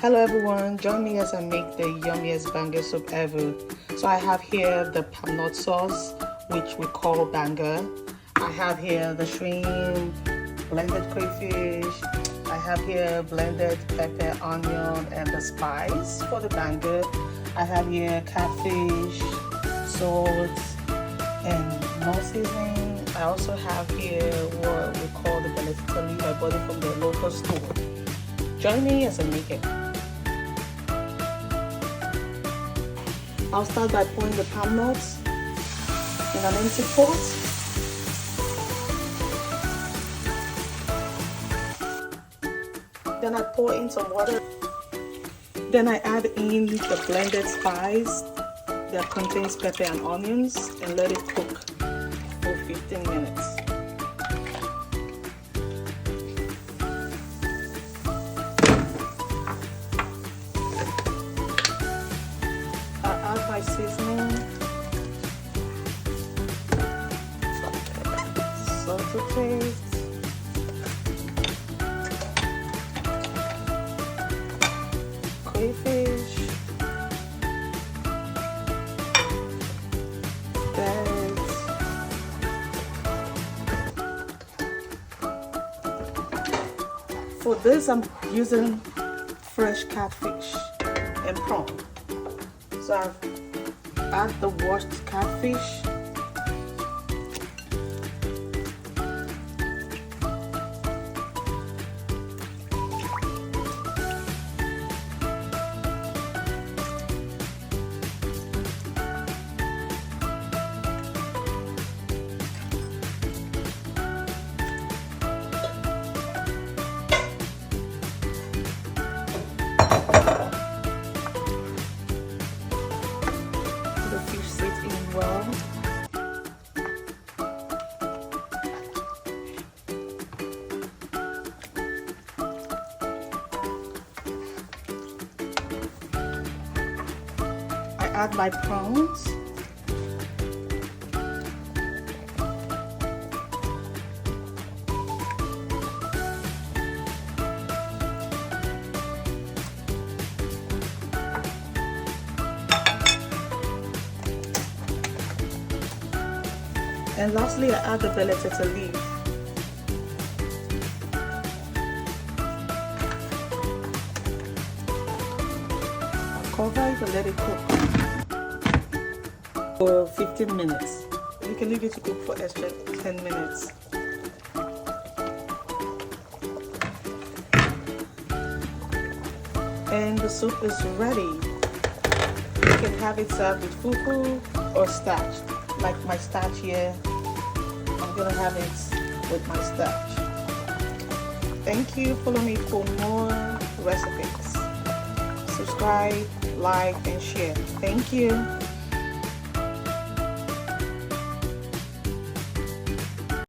Hello everyone, join me as I make the yummiest banga soup ever. So I have here the Palmnut sauce, which we call banga. I have here the shrimp, blended crayfish. I have here blended pepper, onion, and the spice for the banga. I have here catfish, salt, and Knorr seasoning. I also have here what we call the Beletete. I bought it from the local store. Join me as I make it. I'll start by pouring the palm nuts in an empty pot. Then I pour in some water. Then I add in the blended spice that contains pepper and onions and let it cook for 15 minutes. Add my seasoning, salt to taste, crayfish, carrots, for this I'm using fresh catfish and prawn. So I've add the washed catfish, well. I add my prawns. And lastly, I add the beletete leaf. I'll cover it and let it cook for 15 minutes. You can leave it to cook for extra 10 minutes. And the soup is ready. You can have it served with fufu or starch. Like my starch here, I'm gonna have it with my starch. Thank you. Follow me for more recipes. Subscribe, like, and share. Thank you.